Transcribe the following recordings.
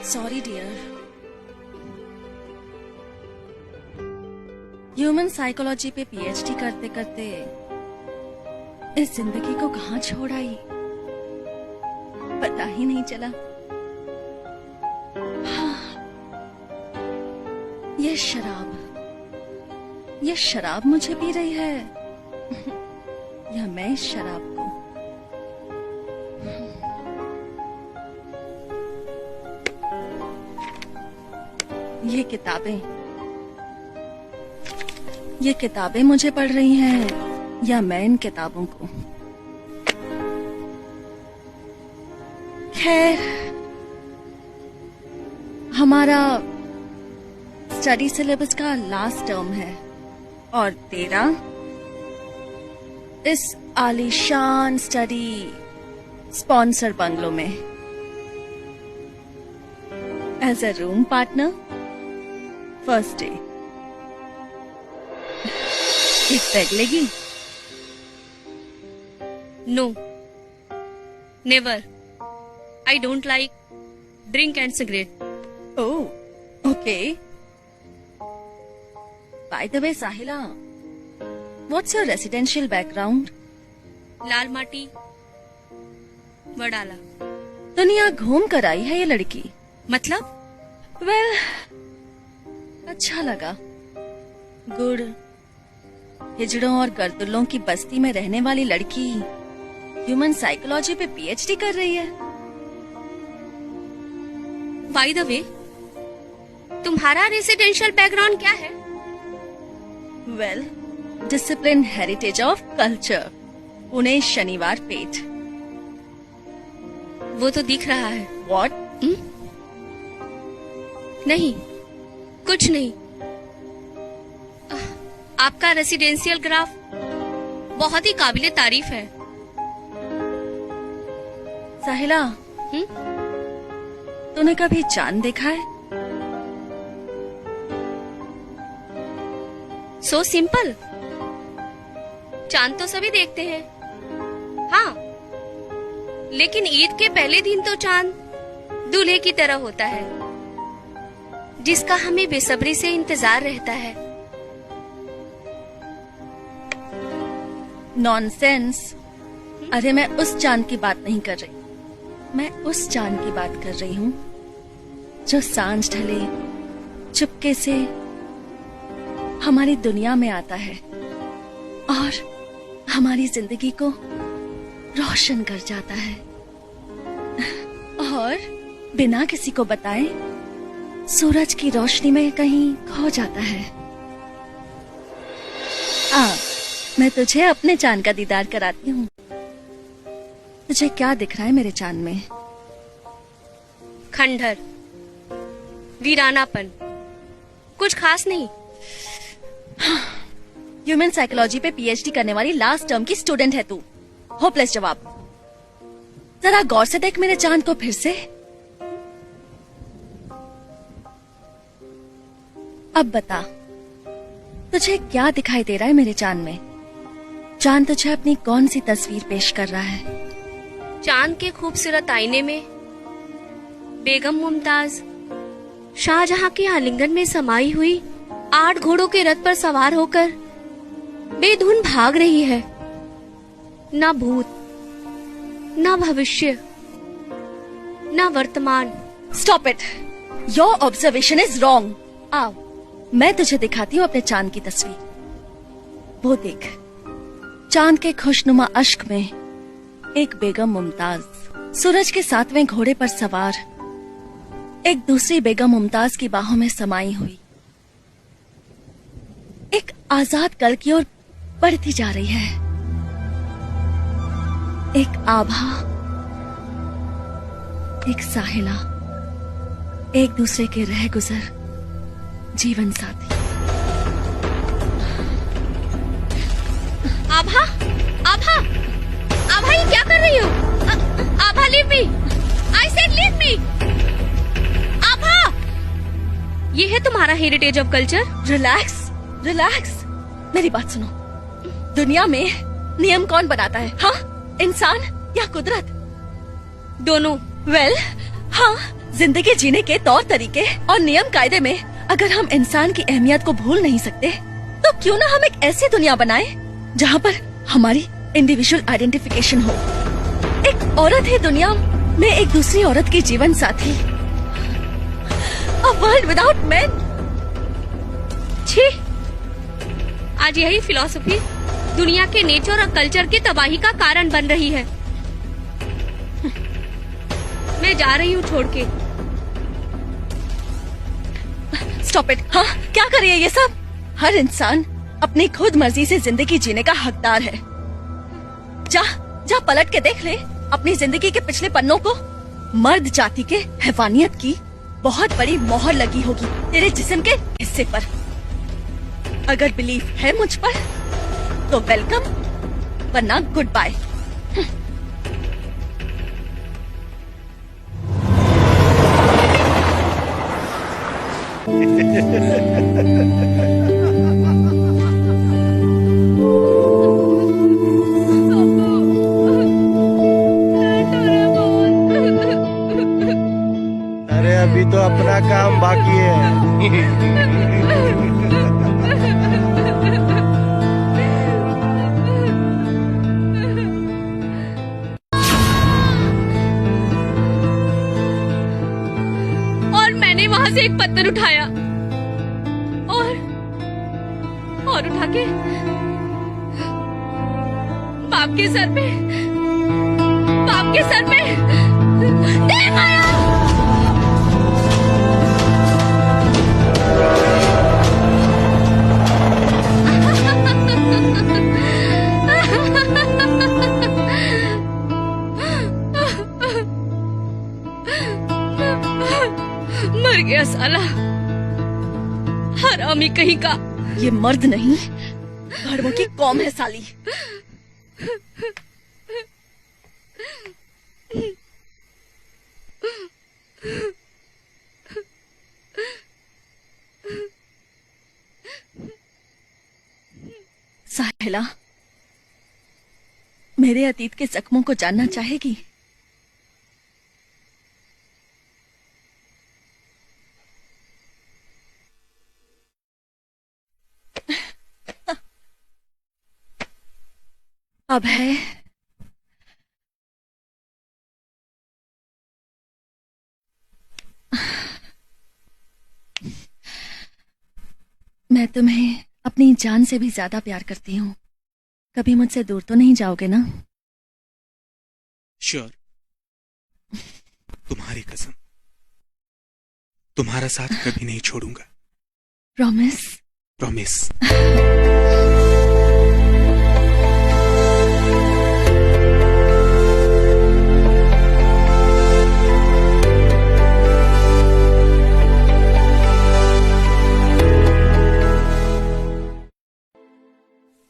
Sorry dear. Human psychology पे PhD करते करते इस जिंदगी को कहाँ छोड़ आई पता ही नहीं चला। हाँ, ये शराब मुझे पी रही है या मैं इस शराब को। ये किताबें मुझे पढ़ रही हैं या मैं इन किताबों को। खैर, हमारा स्टडी सिलेबस का लास्ट टर्म है और तेरा इस आलीशान स्टडी स्पॉन्सर बंगलो में as a room partner first day. एक पैग लेगी? No, never. I don't like drink and cigarette. Oh, okay. By the way, Sahila, what's your residential background? लाल माटी वडाला। दुनिया घूम कर आई है ये लड़की। मतलब? Well, अच्छा लगा। गुड़, हिजड़ों और गर्दुल्लों की बस्ती में रहने वाली लड़की ह्यूमन साइकोलॉजी पे पीएचडी कर रही है। बाय द वे, तुम्हारा रेसिडेंशियल बैकग्राउंड क्या है? Well, discipline heritage of culture, Pune शनिवार पेठ। वो तो दिख रहा है। व्हाट? नहीं, कुछ नहीं। आपका रेसिडेंशियल ग्राफ बहुत ही काबिले तारीफ है। साहिला, तूने कभी चांद देखा है? So simple. चांद तो सभी देखते हैं। हाँ, लेकिन ईद के पहले दिन तो चांद दूल्हे की तरह होता है, जिसका हमें बेसब्री से इंतजार रहता है। नॉनसेंस। अरे मैं उस चांद की बात नहीं कर रही, मैं उस चांद की बात कर रही हूँ जो सांझ ढले चुपके से हमारी दुनिया में आता है और हमारी जिंदगी को रोशन कर जाता है और बिना किसी को बताए सूरज की रोशनी में कहीं खो जाता है। मैं तुझे अपने चांद का दीदार कराती हूँ। तुझे क्या दिख रहा है मेरे चांद में? खंडहर, वीरानापन, कुछ खास नहीं। ह्यूमन साइकोलॉजी पे पीएचडी करने वाली लास्ट टर्म की स्टूडेंट है तू। होपलेस जवाब। जरा गौर से देख मेरे चांद को फिर से। अब बता, तुझे क्या दिखाई दे रहा है मेरे चांद में? चांद तुझे अपनी कौन सी तस्वीर पेश कर रहा है? चांद के खूबसूरत आईने में बेगम मुमताज शाहजहां के आलिंगन में समाई हुई 8 घोड़ों के रथ पर सवार होकर बेधुन भाग रही है। ना भूत, ना भविष्य, ना वर्तमान। Stop it, your observation is wrong. आओ, मैं तुझे दिखाती हूँ अपने चांद की तस्वीर। वो देख, चांद के खुशनुमा अश्क में एक बेगम मुमताज सूरज के 7वें घोड़े पर सवार एक दूसरी बेगम मुमताज की बाहों में समाई हुई एक आजाद कल की ओर बढ़ती जा रही है। एक आभा एक साहिला, एक दूसरे के रह गुजर जीवन साथी। आभा, आभा, आभा, ये क्या कर रही हो? Abha, leave me. I said leave me. Abha, ये है तुम्हारा heritage of culture. Relax, relax. मेरी बात सुनो। दुनिया में नियम कौन बनाता है? हाँ, इंसान या कुदरत? दोनों। वेल, हाँ, जिंदगी जीने के तौर तरीके और नियम कायदे में अगर हम इंसान की अहमियत को भूल नहीं सकते, तो क्यों ना हम एक ऐसी दुनिया बनाएं जहाँ पर हमारी इंडिविजुअल आइडेंटिफिकेशन हो। एक औरत है दुनिया में एक दूसरी औरत की जीवन साथी। A world without men। छी, आज यही फिलॉसफी दुनिया के नेचर और कल्चर की तबाही का कारण बन रही है। मैं जा रही हूँ छोड़ के। Stop it. हाँ, क्या कर रही है ये सब? हर इंसान अपनी खुद मर्जी से जिंदगी जीने का हकदार है। जा जा पलट के देख ले अपनी जिंदगी के पिछले पन्नों को। मर्द जाति के हैवानियत की बहुत बड़ी मोहर लगी होगी तेरे जिस्म के हिस्से पर। अगर बिलीफ है मुझ पर तो वेलकम, वरना गुड बाय। अरे अभी तो अपना काम बाकी है। और मैंने वहाँ से एक पत्थर उठाया और उठा के बाप के सर पे दे मारा। मर गया साला, हरामी कहीं का। ये मर्द नहीं, भड़वों की कौम है साली। साहिला, मेरे अतीत के जख्मों को जानना चाहेगी? अब है मैं तुम्हें अपनी जान से भी ज्यादा प्यार करती हूँ। कभी मुझसे दूर तो नहीं जाओगे ना? श्योर, तुम्हारी कसम, तुम्हारा साथ कभी नहीं छोड़ूंगा। Promise? Promise.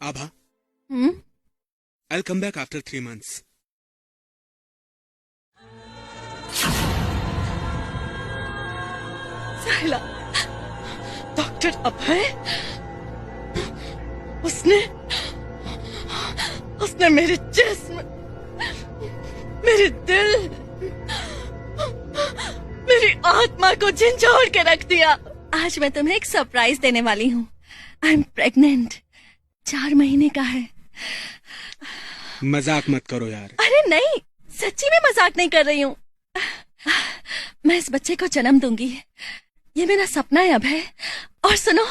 Abha, I'll come back after 3 months. Sahila, doctor Abhay, उसने मेरे जिस्म, मेरे दिल, मेरी आत्मा को झंझोड़ के रख दिया। आज मैं तुम्हें एक सरप्राइज देने वाली हूँ। I am pregnant. 4 महीने का है। मजाक मत करो यार। अरे नहीं, सच्ची में मजाक नहीं कर रही हूँ। मैं इस बच्चे को जन्म दूंगी, ये मेरा सपना है अभय। और सुनो,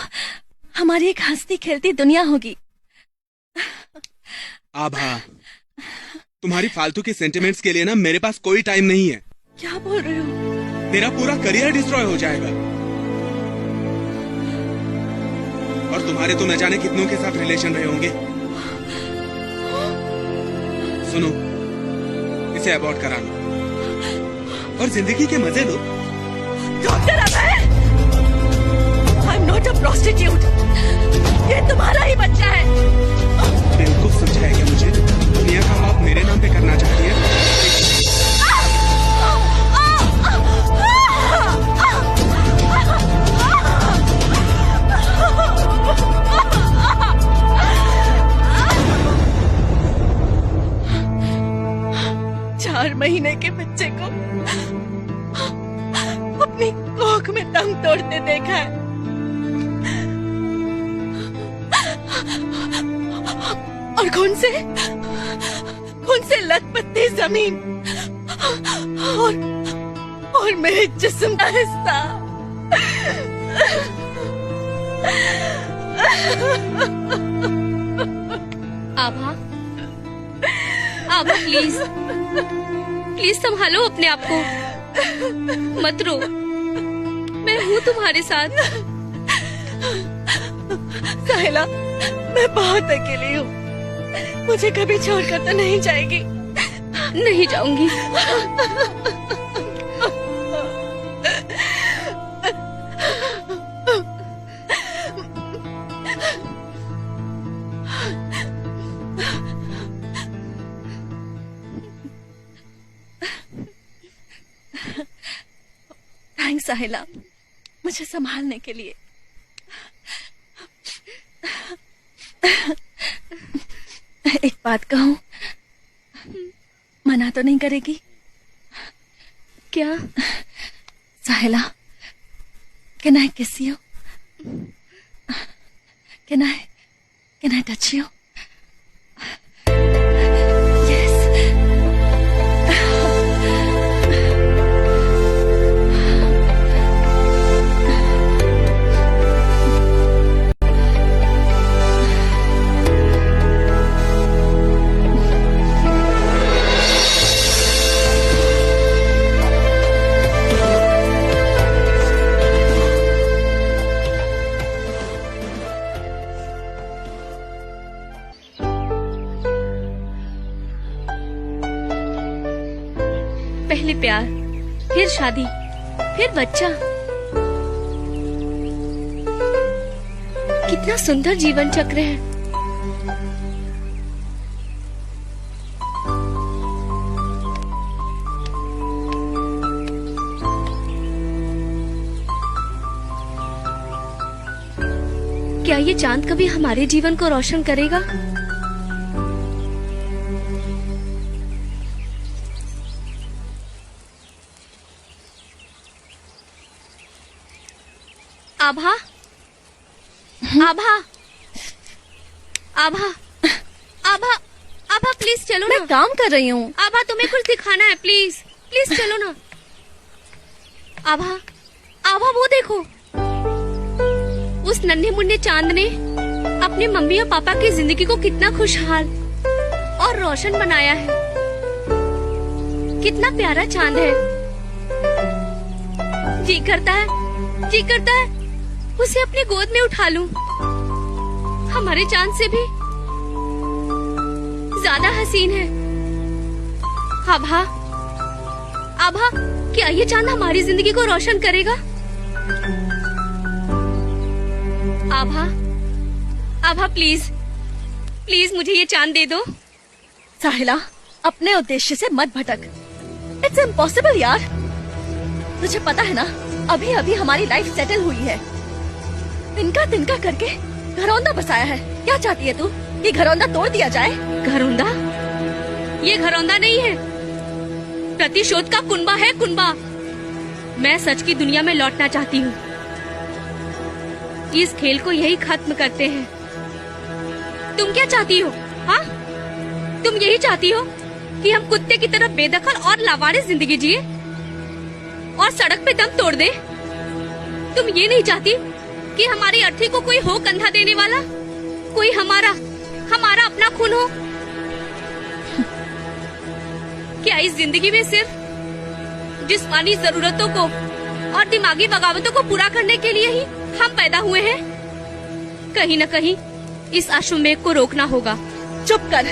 हमारी एक हंसती खेलती दुनिया होगी। आभा, तुम्हारी फालतू के सेंटिमेंट्स के लिए ना मेरे पास कोई टाइम नहीं है। क्या बोल रहे हो? तेरा पूरा करियर डिस्ट्रॉय हो जाएगा। और तुम्हारे तो न जाने कितनों के साथ रिलेशन रहे होंगे। सुनो, इसे अबॉर्ट करा लो। और जिंदगी के मजे लो। Doctor Abhay, I am not a prostitute. ये तुम्हारा ही बच्चा है। बेवकूफ समझाया क्या मुझे? दुनिया का पाप मेरे नाम पे करना चाहती है। चार महीने के बच्चे को अपनी कोख में दम तोड़ते देखा है। और कौन से लथपथी जमीन और मेरे जिस्म का हिस्सा। आभा, आभा प्लीज संभालो अपने आप को, मत रो, मैं हूँ तुम्हारे साथ। साहिला, मैं बहुत अकेली हूँ, मुझे कभी छोड़कर तो नहीं जाएगी? नहीं जाऊंगी। थैंक्स साहिला, मुझे संभालने के लिए। एक बात कहूँ, मना तो नहीं करेगी? क्या? साहिला, कैन आई किस you? Can I touch you? पहले प्यार, फिर शादी, फिर बच्चा। कितना सुंदर जीवन चक्र है। क्या ये चांद कभी हमारे जीवन को रोशन करेगा? आभा, आभा, आभा, आभा, आभा प्लीज चलो ना। मैं काम कर रही हूँ। आभा तुम्हें कुछ दिखाना है, प्लीज प्लीज चलो ना। आभा, आभा वो देखो, उस नन्हे मुन्ने चांद ने अपने मम्मी और पापा की जिंदगी को कितना खुशहाल और रोशन बनाया है। कितना प्यारा चांद है। जी करता है उसे अपनी गोद में उठा लूं। हमारे चांद से भी ज्यादा हसीन है। आभा, आभा, क्या ये चांद हमारी जिंदगी को रोशन करेगा? आभा, आभा प्लीज प्लीज मुझे ये चांद दे दो। साहिला, अपने उद्देश्य से मत भटक। इट्स इम्पॉसिबल यार। तुझे पता है ना, अभी अभी हमारी लाइफ सेटल हुई है। तिनका करके घरौंदा बसाया है। क्या चाहती है तू, कि घरौंदा तोड़ दिया जाए? घरौंदा? ये घरौंदा नहीं है, प्रतिशोध का कुनबा है, कुनबा। मैं सच की दुनिया में लौटना चाहती हूँ। इस खेल को यही खत्म करते हैं। तुम क्या चाहती हो? हाँ, तुम यही चाहती हो कि हम कुत्ते की तरह बेदखल और लावारिस जिंदगी जिए और सड़क पे दम तोड़ दे? तुम ये नहीं चाहती कि हमारी अर्थी को कोई हो कंधा देने वाला, कोई हमारा अपना खून हो? क्या इस जिंदगी में सिर्फ जिस्मानी जरूरतों को और दिमागी बगावतों को पूरा करने के लिए ही हम पैदा हुए हैं? कहीं न कहीं इस अश्वमेघ को रोकना होगा। चुप कर।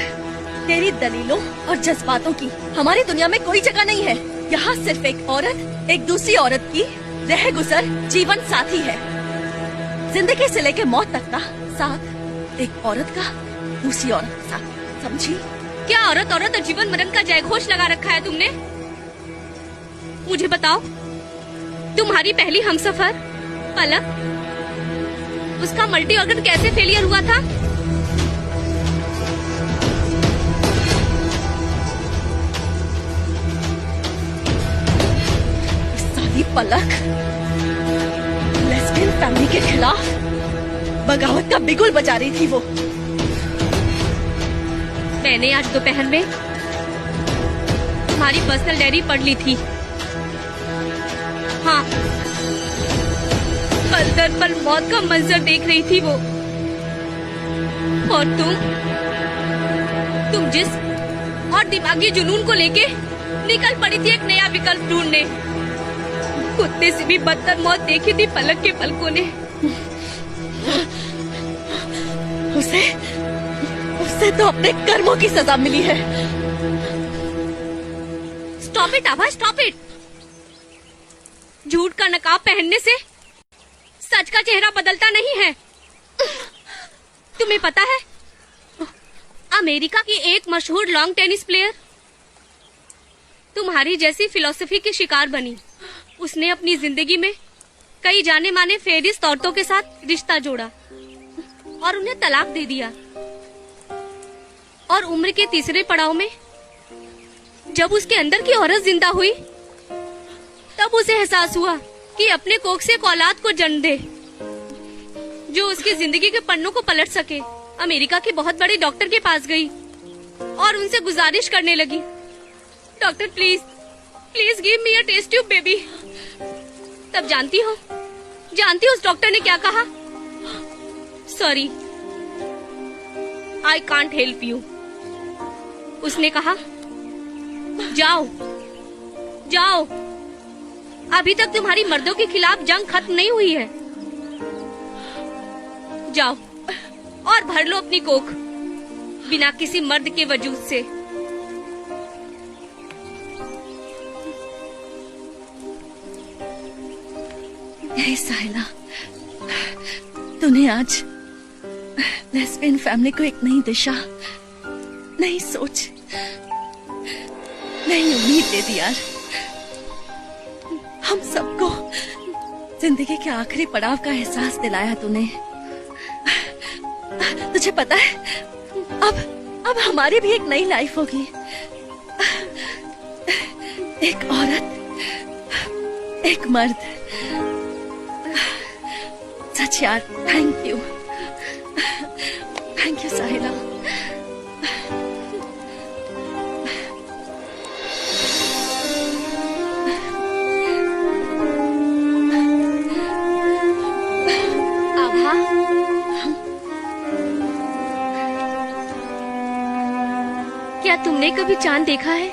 तेरी दलीलों और जज्बातों की हमारी दुनिया में कोई जगह नहीं है। यहाँ सिर्फ एक औरत एक दूसरी औरत की रह गुजर जीवन साथी है। जिंदगी से लेके मौत तक का साथ एक औरत का दूसरी औरत के साथ, समझी? क्या औरत औरत और जीवन मरण का जयघोष लगा रखा है तुमने? मुझे बताओ, तुम्हारी पहली हमसफर पलक, उसका मल्टी ऑर्गन कैसे फेलियर हुआ था? साली पलक लेस्बियन फैमिली के खिलाफ बगावत का बिगुल बजा रही थी वो। मैंने आज दोपहर में तुम्हारी पर्सनल डायरी पढ़ ली थी। हाँ, पल दर पल मौत का मंजर देख रही थी वो। और तुम जिस और दिमागी जुनून को लेके निकल पड़ी थी एक नया विकल्प ढूंढने। कुत्ते से भी बदतर मौत देखी थी पलक के पलकों ने। उसे तो अपने कर्मों की सजा मिली है। Stop it Abha, stop it. झूठ का नकाब पहनने से सच का चेहरा बदलता नहीं है। तुम्हें पता है, अमेरिका की एक मशहूर लॉन्ग टेनिस प्लेयर तुम्हारी जैसी फिलॉसफी की शिकार बनी। उसने अपनी जिंदगी में कई जाने माने फेरिस्ट औरतों के साथ रिश्ता जोड़ा और उन्हें तलाक दे दिया। और उम्र के तीसरे पड़ाव में जब उसके अंदर की औरत जिंदा हुई, तब उसे एहसास हुआ कि अपने कोख से एक औलाद को जन्म दे जो उसकी जिंदगी के पन्नों को पलट सके। अमेरिका के बहुत बड़े डॉक्टर के पास गई और उनसे गुजारिश करने लगी, doctor please please give me a test tube baby. तब जानती हो उस डॉक्टर ने क्या कहा? Sorry, I can't help you. उसने कहा, जाओ जाओ, अभी तक तुम्हारी मर्दों के खिलाफ जंग खत्म नहीं हुई है। जाओ और भर लो अपनी कोख बिना किसी मर्द के वजूद से। साहिला, तूने आज लेस्बियन फैमिली को एक नई दिशा, नई सोच, नई उम्मीद दे दी यार। हम सबको जिंदगी के आखिरी पड़ाव का एहसास दिलाया तूने। तुझे पता है, अब हमारी भी एक नई लाइफ होगी। एक औरत, एक मर्द। सच यार, थैंक यू साहिला। आभा, क्या तुमने कभी चांद देखा है?